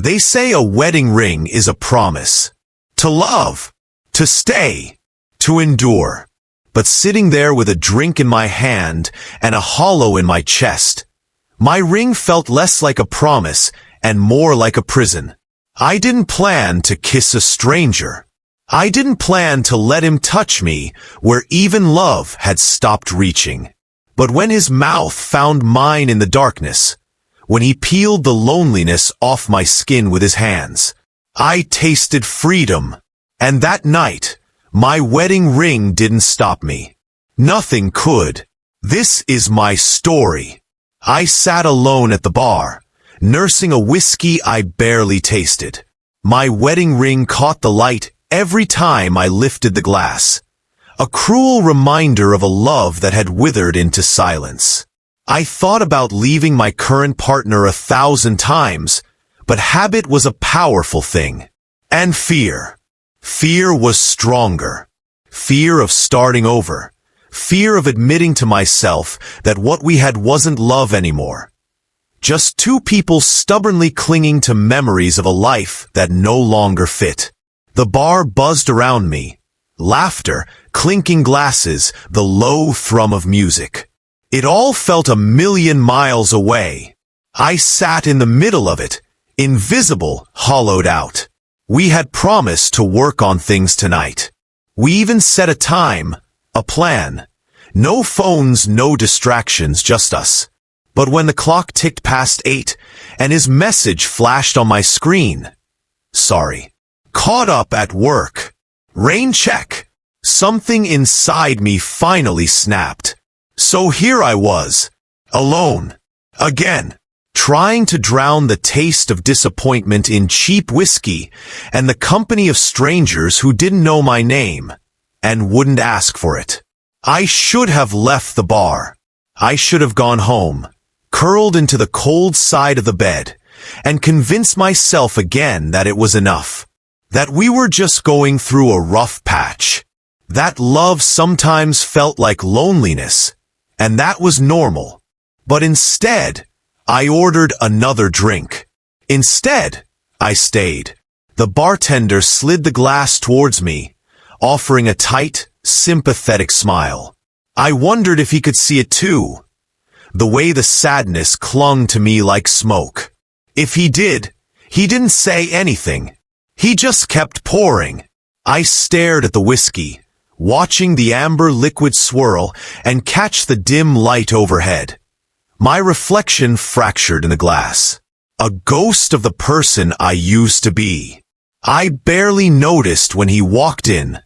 They say a wedding ring is a promise. To love, to stay, to endure. But sitting there with a drink in my hand and a hollow in my chest, my ring felt less like a promise and more like a prison. I didn't plan to kiss a stranger. I didn't plan to let him touch me where even love had stopped reaching. But when his mouth found mine in the darkness, when he peeled the loneliness off my skin with his hands, I tasted freedom. And that night, my wedding ring didn't stop me. Nothing could. This is my story. I sat alone at the bar, nursing a whiskey I barely tasted. My wedding ring caught the light every time I lifted the glass, a cruel reminder of a love that had withered into silence. I thought about leaving my current partner 1,000 times, but habit was a powerful thing. And fear. Fear was stronger. Fear of starting over. Fear of admitting to myself that what we had wasn't love anymore. Just two people stubbornly clinging to memories of a life that no longer fit. The bar buzzed around me. Laughter, clinking glasses, the low thrum of music. It all felt a million miles away. I sat in the middle of it, invisible, hollowed out. We had promised to work on things tonight. We even set a time, a plan. No phones, no distractions, just us. But when the clock ticked past 8 and his message flashed on my screen, sorry. Caught up at work. Rain check. Something inside me finally snapped. So here I was, alone, again, trying to drown the taste of disappointment in cheap whiskey and the company of strangers who didn't know my name and wouldn't ask for it. I should have left the bar. I should have gone home, curled into the cold side of the bed, and convinced myself again that it was enough. That we were just going through a rough patch. That love sometimes felt like loneliness, and that was normal. But instead, I ordered another drink. Instead, I stayed. The bartender slid the glass towards me, offering a tight, sympathetic smile. I wondered if he could see it too. The way the sadness clung to me like smoke. If he did, he didn't say anything. He just kept pouring. I stared at the whiskey, watching the amber liquid swirl and catch the dim light overhead. My reflection fractured in the glass. A ghost of the person I used to be. I barely noticed when he walked in.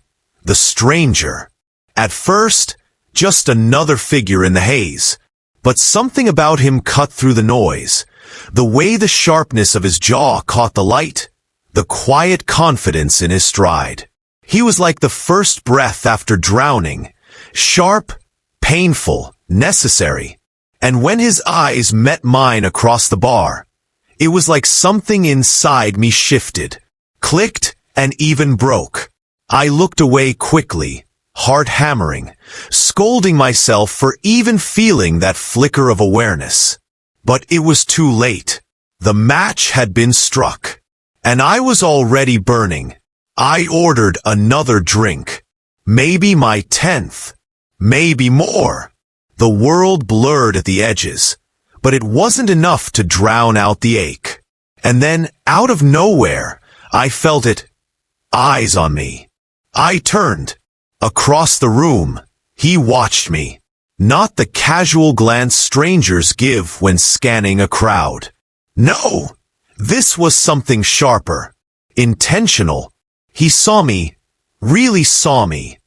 The stranger. At first, just another figure in the haze. But something about him cut through the noise. The way the sharpness of his jaw caught the light. The quiet confidence in his stride. He was like the first breath after drowning. Sharp, painful, necessary. And when his eyes met mine across the bar, it was like something inside me shifted, clicked, and even broke. I looked away quickly, heart hammering, scolding myself for even feeling that flicker of awareness. But it was too late. The match had been struck. And I was already burning. I ordered another drink. Maybe my 10th. Maybe more. The world blurred at the edges, but it wasn't enough to drown out the ache. And then, out of nowhere, I felt it. Eyes on me. I turned. Across the room, he watched me. Not the casual glance strangers give when scanning a crowd. No! This was something sharper, intentional. He saw me, really saw me,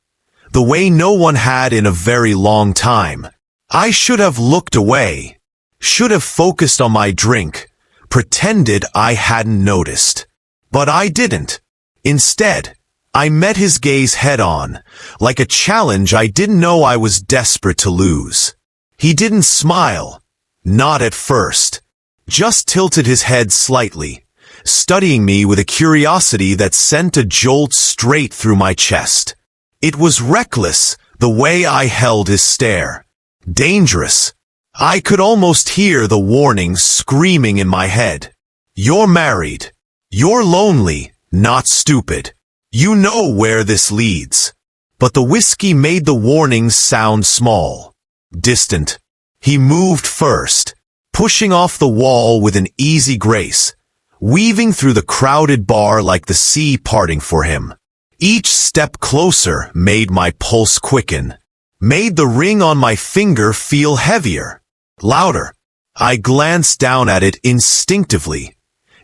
the way no one had in a very long time. I should have looked away, should have focused on my drink, pretended I hadn't noticed. But I didn't. Instead, I met his gaze head-on, like a challenge I didn't know I was desperate to lose. He didn't smile, not at first. Just tilted his head slightly, studying me with a curiosity that sent a jolt straight through my chest. It was reckless, the way I held his stare. Dangerous. I could almost hear the warning screaming in my head. You're married. You're lonely, not stupid. You know where this leads. But the whiskey made the warnings sound small, distant. He moved first, pushing off the wall with an easy grace, weaving through the crowded bar like the sea parting for him. Each step closer made my pulse quicken, made the ring on my finger feel heavier, louder. I glanced down at it instinctively,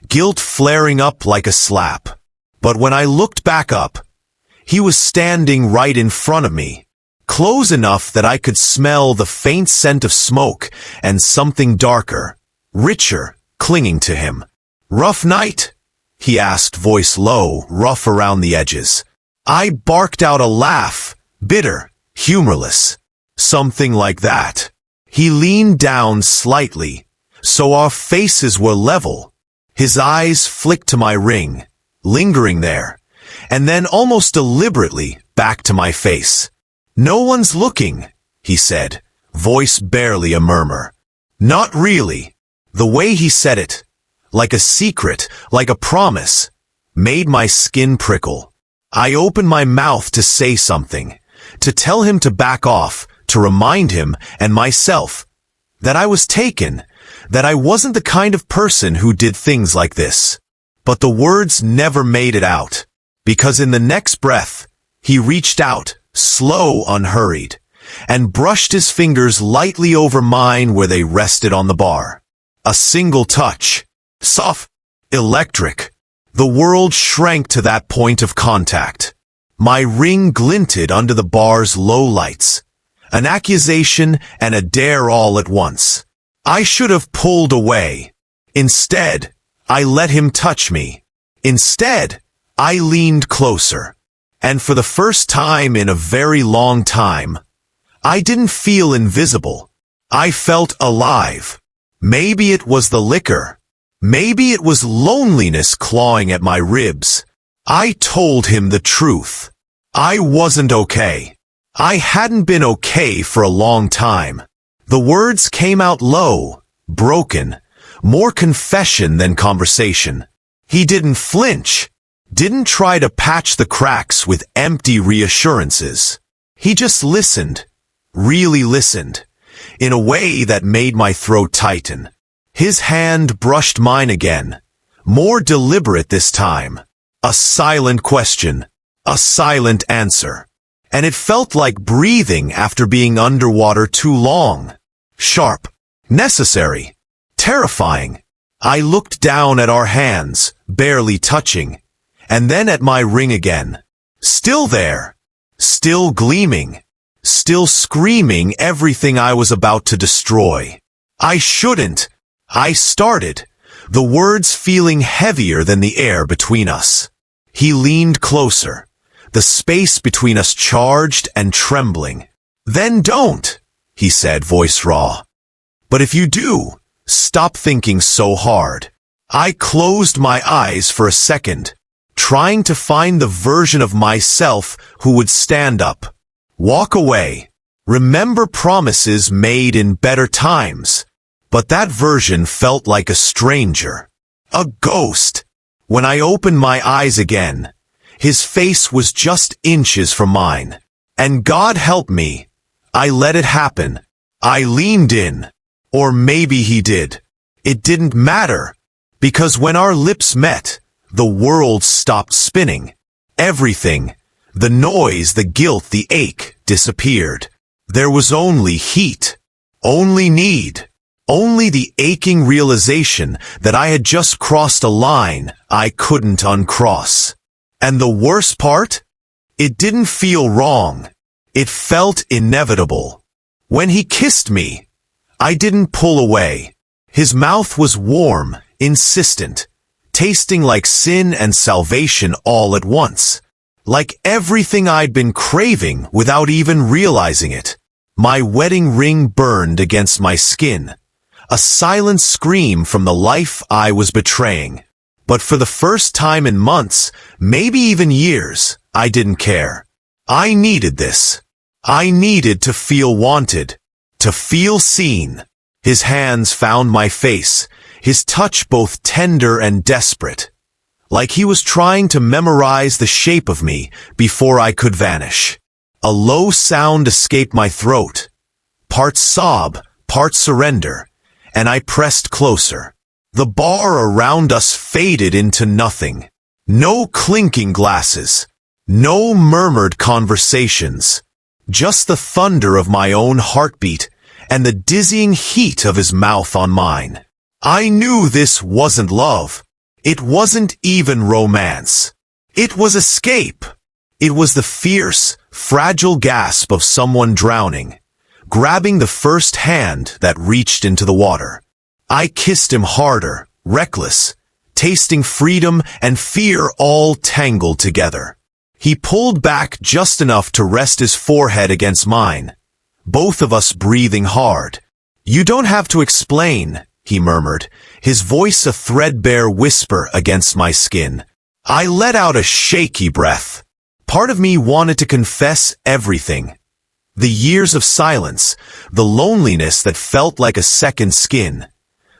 guilt flaring up like a slap. But when I looked back up, he was standing right in front of me, close enough that I could smell the faint scent of smoke and something darker, richer, clinging to him. "Rough night?" he asked, voice low, rough around the edges. I barked out a laugh, bitter, humorless. Something like that. He leaned down slightly, so our faces were level. His eyes flicked to my ring, lingering there, and then almost deliberately back to my face. "No one's looking," he said, voice barely a murmur. Not really. The way he said it, like a secret, like a promise, made my skin prickle. I opened my mouth to say something, to tell him to back off, to remind him and myself that I was taken, that I wasn't the kind of person who did things like this. But the words never made it out, because in the next breath, he reached out, slow, unhurried, and brushed his fingers lightly over mine where they rested on the bar. A single touch, soft, electric. The world shrank to that point of contact. My ring glinted under the bar's low lights. An accusation and a dare all at once. I should have pulled away. Instead, I let him touch me. Instead, I leaned closer. And for the first time in a very long time, I didn't feel invisible. I felt alive. Maybe it was the liquor. Maybe it was loneliness clawing at my ribs. I told him the truth. I wasn't okay. I hadn't been okay for a long time. The words came out low, broken, more confession than conversation. He didn't flinch, didn't try to patch the cracks with empty reassurances. He just listened, really listened, in a way that made my throat tighten. His hand brushed mine again, more deliberate this time. A silent question, a silent answer. And it felt like breathing after being underwater too long. Sharp, necessary, terrifying. I looked down at our hands, barely touching, and then at my ring again. Still there, still gleaming, still screaming everything I was about to destroy. I shouldn't. I started, the words feeling heavier than the air between us. He leaned closer, the space between us charged and trembling. "Then don't," he said, voice raw. "But if you do, stop thinking so hard." I closed my eyes for a second, trying to find the version of myself who would stand up, walk away, remember promises made in better times. But that version felt like a stranger, a ghost. When I opened my eyes again, his face was just inches from mine. And God help me, I let it happen. I leaned in. Or maybe he did. It didn't matter, because when our lips met, the world stopped spinning. Everything, the noise, the guilt, the ache, disappeared. There was only heat, only need. Only the aching realization that I had just crossed a line I couldn't uncross. And the worst part? It didn't feel wrong. It felt inevitable. When he kissed me, I didn't pull away. His mouth was warm, insistent, tasting like sin and salvation all at once. Like everything I'd been craving without even realizing it. My wedding ring burned against my skin. A silent scream from the life I was betraying. But for the first time in months, maybe even years, I didn't care. I needed this. I needed to feel wanted, to feel seen. His hands found my face, his touch both tender and desperate. like he was trying to memorize the shape of me before I could vanish. A low sound escaped my throat, part sob, part surrender, and I pressed closer. The bar around us faded into nothing. No clinking glasses, no murmured conversations, just the thunder of my own heartbeat and the dizzying heat of his mouth on mine. I knew this wasn't love. It wasn't even romance. It was escape. It was the fierce, fragile gasp of someone drowning, grabbing the first hand that reached into the water. I kissed him harder, reckless, tasting freedom and fear all tangled together. He pulled back just enough to rest his forehead against mine, both of us breathing hard. "You don't have to explain," he murmured, his voice a threadbare whisper against my skin. I let out a shaky breath. Part of me wanted to confess everything. The years of silence, the loneliness that felt like a second skin,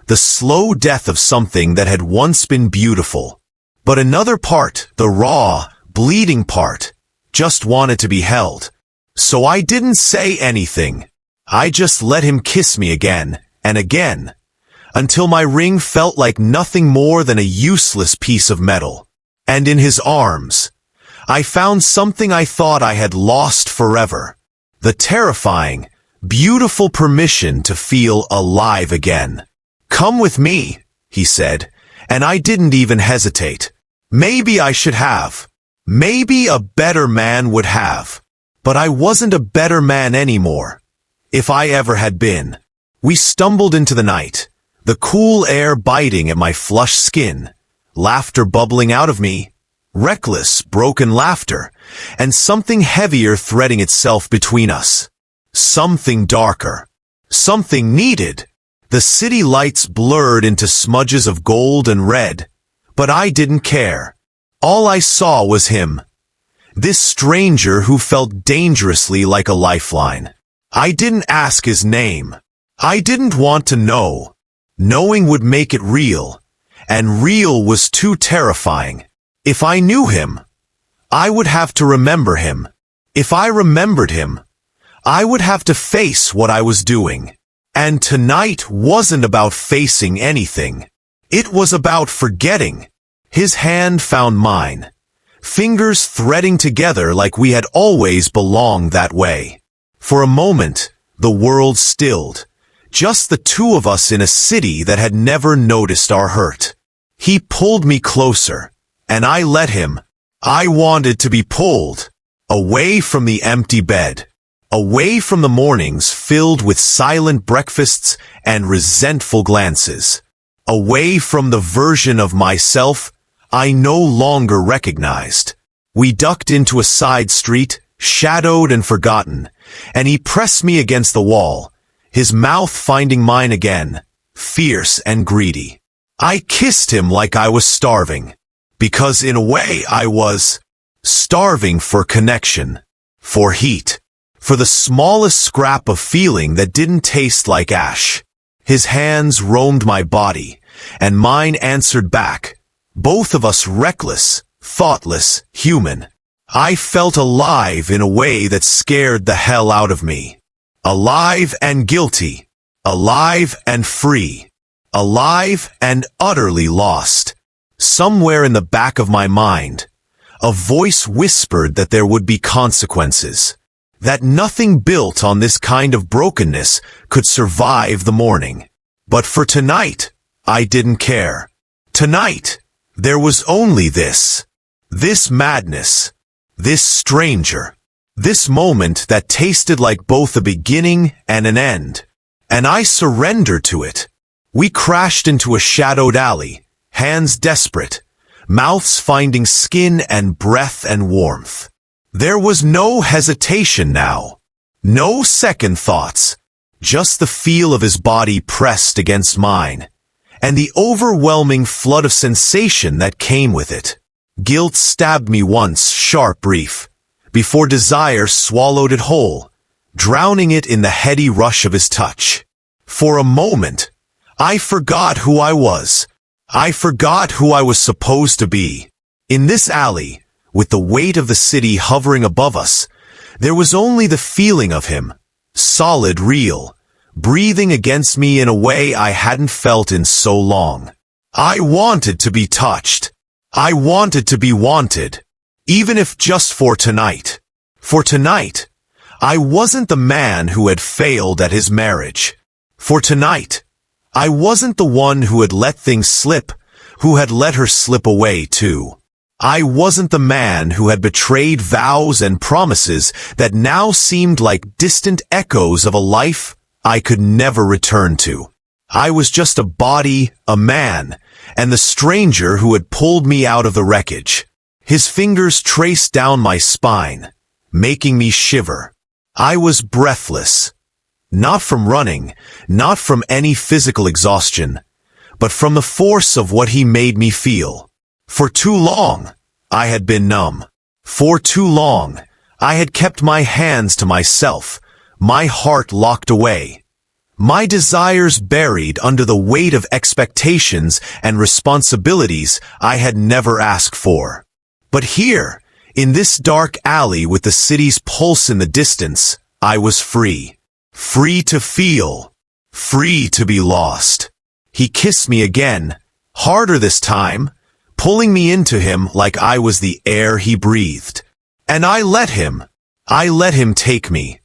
the slow death of something that had once been beautiful. But another part, the raw, bleeding part, just wanted to be held. So I didn't say anything. I just let him kiss me again and again, until my ring felt like nothing more than a useless piece of metal. And in his arms, I found something I thought I had lost forever. The terrifying, beautiful permission to feel alive again. "Come with me," he said, and I didn't even hesitate. Maybe I should have. Maybe a better man would have. But I wasn't a better man anymore, if I ever had been. We stumbled into the night, the cool air biting at my flushed skin, laughter bubbling out of me, reckless, broken laughter, and something heavier threading itself between us. Something darker. Something needed. The city lights blurred into smudges of gold and red, but I didn't care. All I saw was him. This stranger who felt dangerously like a lifeline. I didn't ask his name. I didn't want to know. Knowing would make it real, and real was too terrifying. If I knew him, I would have to remember him. If I remembered him, I would have to face what I was doing. And tonight wasn't about facing anything. It was about forgetting. His hand found mine, fingers threading together like we had always belonged that way. For a moment, the world stilled, just the two of us in a city that had never noticed our hurt. He pulled me closer, and I let him. I wanted to be pulled, away from the empty bed, away from the mornings filled with silent breakfasts and resentful glances, away from the version of myself I no longer recognized. We ducked into a side street, shadowed and forgotten, and he pressed me against the wall, his mouth finding mine again, fierce and greedy. I kissed him like I was starving, because in a way I was starving for connection, for heat, for the smallest scrap of feeling that didn't taste like ash. His hands roamed my body, and mine answered back, both of us reckless, thoughtless, human. I felt alive in a way that scared the hell out of me. Alive and guilty. Alive and free. Alive and utterly lost. Somewhere in the back of my mind, a voice whispered that there would be consequences. That nothing built on this kind of brokenness could survive the morning. But for tonight, I didn't care. Tonight, there was only this madness, this stranger, this moment that tasted like both a beginning and an end. And I surrendered to it. We crashed into a shadowed alley, hands desperate, mouths finding skin and breath and warmth. There was no hesitation now, no second thoughts, just the feel of his body pressed against mine, and the overwhelming flood of sensation that came with it. Guilt stabbed me once, sharp brief, before desire swallowed it whole, drowning it in the heady rush of his touch. For a moment, I forgot who I was, I forgot who I was supposed to be. In this alley, with the weight of the city hovering above us, there was only the feeling of him, solid, real, breathing against me in a way I hadn't felt in so long. I wanted to be touched. I wanted to be wanted, even if just for tonight. For tonight, I wasn't the man who had failed at his marriage. For tonight, I wasn't the one who had let things slip, who had let her slip away too. I wasn't the man who had betrayed vows and promises that now seemed like distant echoes of a life I could never return to. I was just a body, a man, and the stranger who had pulled me out of the wreckage. His fingers traced down my spine, making me shiver. I was breathless. Not from running, not from any physical exhaustion, but from the force of what he made me feel. For too long, I had been numb. For too long, I had kept my hands to myself, my heart locked away, my desires buried under the weight of expectations and responsibilities I had never asked for. But here, in this dark alley with the city's pulse in the distance, I was free. Free to feel. Free to be lost. He kissed me again, harder this time, pulling me into him like I was the air he breathed. And I let him take me.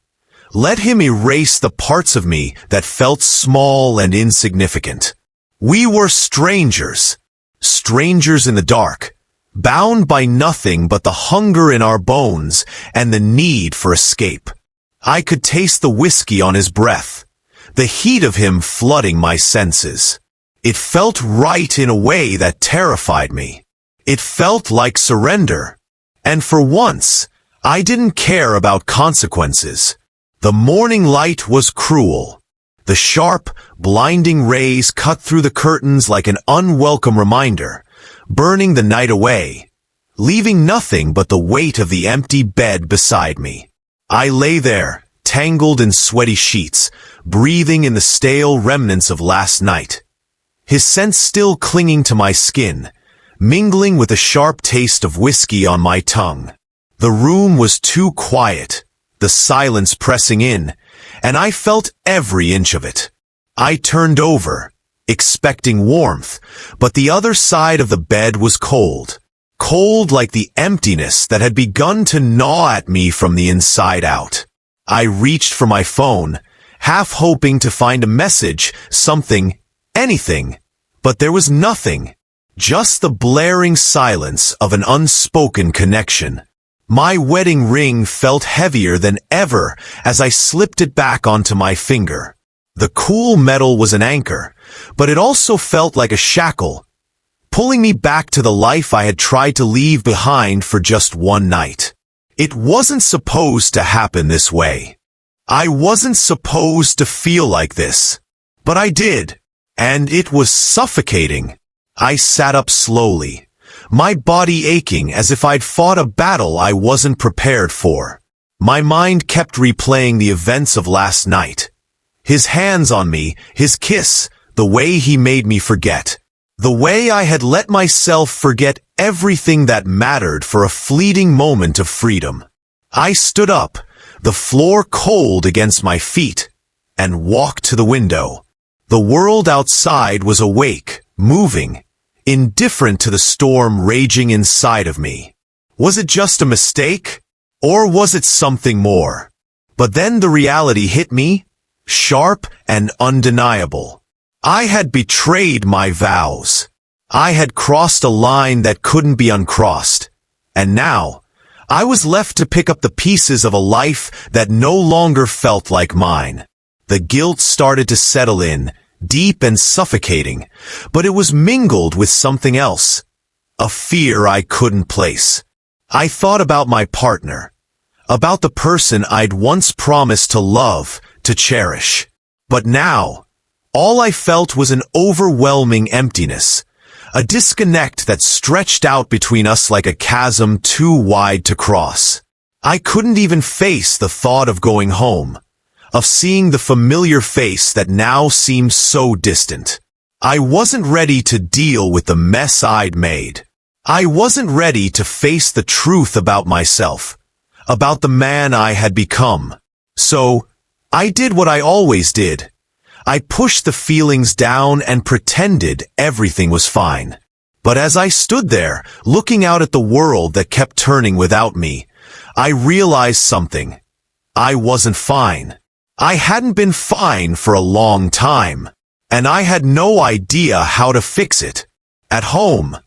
Let him erase the parts of me that felt small and insignificant. We were strangers. Strangers in the dark, bound by nothing but the hunger in our bones and the need for escape. I could taste the whiskey on his breath, the heat of him flooding my senses. It felt right in a way that terrified me. It felt like surrender. And for once, I didn't care about consequences. The morning light was cruel. The sharp, blinding rays cut through the curtains like an unwelcome reminder, burning the night away, leaving nothing but the weight of the empty bed beside me. I lay there, tangled in sweaty sheets, breathing in the stale remnants of last night. His scent still clinging to my skin, mingling with the sharp taste of whiskey on my tongue. The room was too quiet, the silence pressing in, and I felt every inch of it. I turned over, expecting warmth, but the other side of the bed was cold. Cold like the emptiness that had begun to gnaw at me from the inside out. I reached for my phone, half hoping to find a message, something, anything, but there was nothing. Just the blaring silence of an unspoken connection. My wedding ring felt heavier than ever as I slipped it back onto my finger. The cool metal was an anchor, but it also felt like a shackle, pulling me back to the life I had tried to leave behind for just one night. It wasn't supposed to happen this way. I wasn't supposed to feel like this, but I did, and it was suffocating. I sat up slowly, my body aching as if I'd fought a battle I wasn't prepared for. My mind kept replaying the events of last night. His hands on me, his kiss, the way he made me forget. The way I had let myself forget everything that mattered for a fleeting moment of freedom. I stood up, the floor cold against my feet, and walked to the window. The world outside was awake, moving, indifferent to the storm raging inside of me. Was it just a mistake? Or was it something more? But then the reality hit me, sharp and undeniable. I had betrayed my vows. I had crossed a line that couldn't be uncrossed. And now, I was left to pick up the pieces of a life that no longer felt like mine. The guilt started to settle in, deep and suffocating, but it was mingled with something else. A fear I couldn't place. I thought about my partner. About the person I'd once promised to love, to cherish. But now, all I felt was an overwhelming emptiness, a disconnect that stretched out between us like a chasm too wide to cross. I couldn't even face the thought of going home, of seeing the familiar face that now seemed so distant. I wasn't ready to deal with the mess I'd made. I wasn't ready to face the truth about myself, about the man I had become. So, I did what I always did. I pushed the feelings down and pretended everything was fine. But as I stood there, looking out at the world that kept turning without me, I realized something. I wasn't fine. I hadn't been fine for a long time, and I had no idea how to fix it. At home,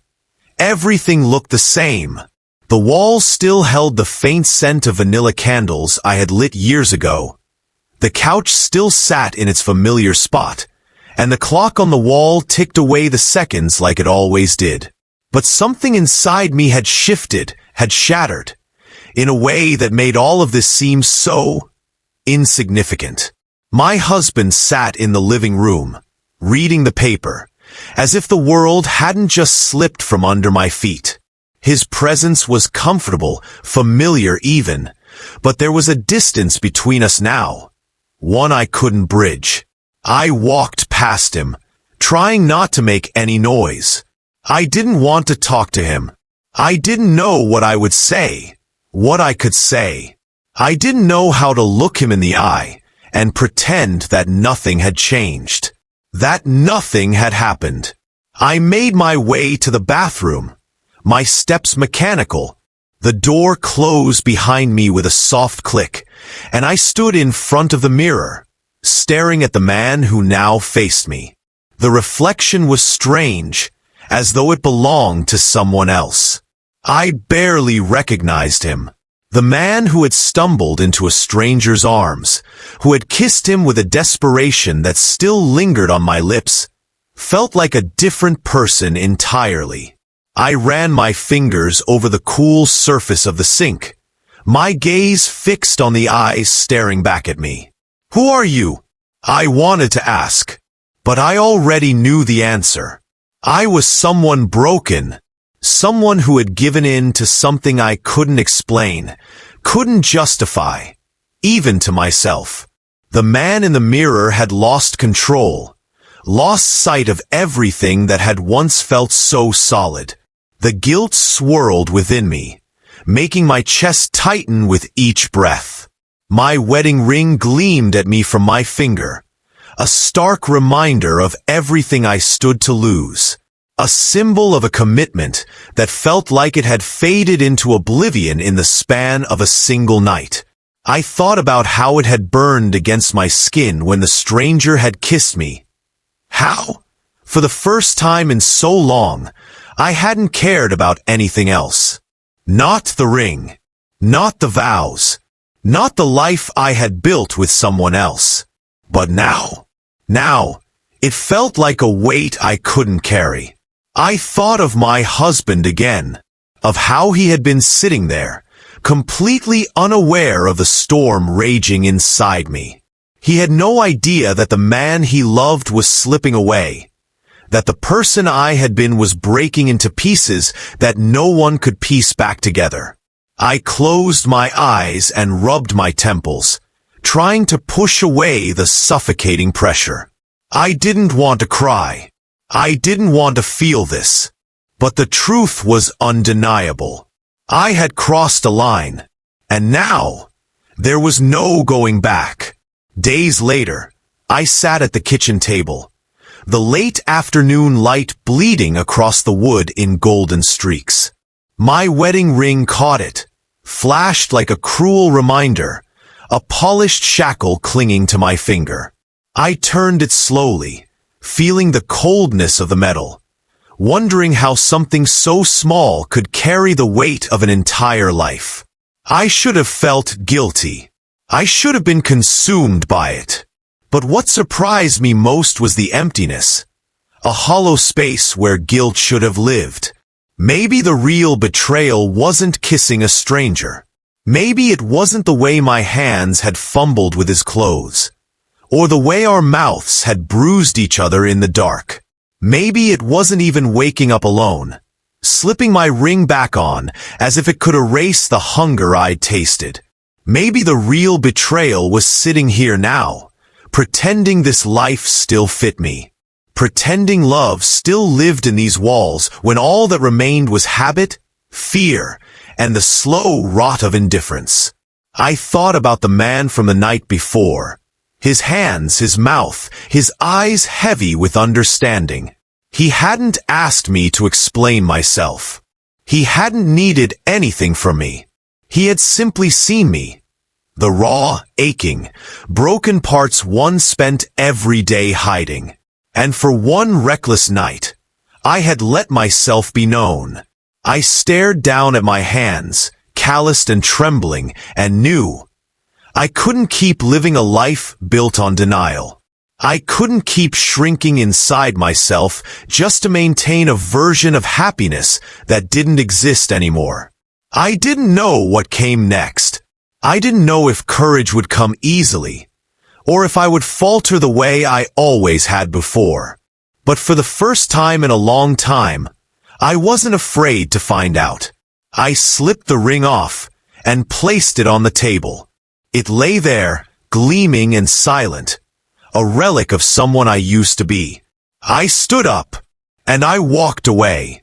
everything looked the same. The walls still held the faint scent of vanilla candles I had lit years ago. The couch still sat in its familiar spot, and the clock on the wall ticked away the seconds like it always did. But something inside me had shifted, had shattered, in a way that made all of this seem so insignificant. My husband sat in the living room, reading the paper, as if the world hadn't just slipped from under my feet. His presence was comfortable, familiar even, but there was a distance between us now, one I couldn't bridge. I walked past him, trying not to make any noise. I didn't want to talk to him. I didn't know what I would say, what I could say. I didn't know how to look him in the eye and pretend that nothing had changed, that nothing had happened. I made my way to the bathroom, my steps mechanical. The door closed behind me with a soft click, and I stood in front of the mirror, staring at the man who now faced me. The reflection was strange, as though it belonged to someone else. I barely recognized him. The man who had stumbled into a stranger's arms, who had kissed him with a desperation that still lingered on my lips, felt like a different person entirely. I ran my fingers over the cool surface of the sink, my gaze fixed on the eyes staring back at me. "Who are you?" I wanted to ask, but I already knew the answer. I was someone broken, someone who had given in to something I couldn't explain, couldn't justify, even to myself. The man in the mirror had lost control, lost sight of everything that had once felt so solid. The guilt swirled within me, making my chest tighten with each breath. My wedding ring gleamed at me from my finger, a stark reminder of everything I stood to lose. A symbol of a commitment that felt like it had faded into oblivion in the span of a single night. I thought about how it had burned against my skin when the stranger had kissed me. How, for the first time in so long, I hadn't cared about anything else. Not the ring, not the vows, not the life I had built with someone else. But now, it felt like a weight I couldn't carry. I thought of my husband again, of how he had been sitting there, completely unaware of the storm raging inside me. He had no idea that the man he loved was slipping away, that the person I had been was breaking into pieces that no one could piece back together. I closed my eyes and rubbed my temples, trying to push away the suffocating pressure. I didn't want to cry. I didn't want to feel this, but the truth was undeniable. I had crossed a line, and now there was no going back. Days later, I sat at the kitchen table, the late afternoon light bleeding across the wood in golden streaks. My wedding ring caught it, flashed like a cruel reminder, a polished shackle clinging to my finger. I turned it slowly, feeling the coldness of the metal, wondering how something so small could carry the weight of an entire life. I should have felt guilty. I should have been consumed by it. But what surprised me most was the emptiness, a hollow space where guilt should have lived. Maybe the real betrayal wasn't kissing a stranger. Maybe it wasn't the way my hands had fumbled with his clothes, or the way our mouths had bruised each other in the dark. Maybe it wasn't even waking up alone, slipping my ring back on as if it could erase the hunger I'd tasted. Maybe the real betrayal was sitting here now, pretending this life still fit me. Pretending love still lived in these walls when all that remained was habit, fear, and the slow rot of indifference. I thought about the man from the night before. His hands, his mouth, his eyes heavy with understanding. He hadn't asked me to explain myself. He hadn't needed anything from me. He had simply seen me. The raw, aching, broken parts one spent every day hiding. And for one reckless night, I had let myself be known. I stared down at my hands, calloused and trembling, and knew I couldn't keep living a life built on denial. I couldn't keep shrinking inside myself just to maintain a version of happiness that didn't exist anymore. I didn't know what came next. I didn't know if courage would come easily, or if I would falter the way I always had before. But for the first time in a long time, I wasn't afraid to find out. I slipped the ring off and placed it on the table. It lay there, gleaming and silent, a relic of someone I used to be. I stood up, and I walked away.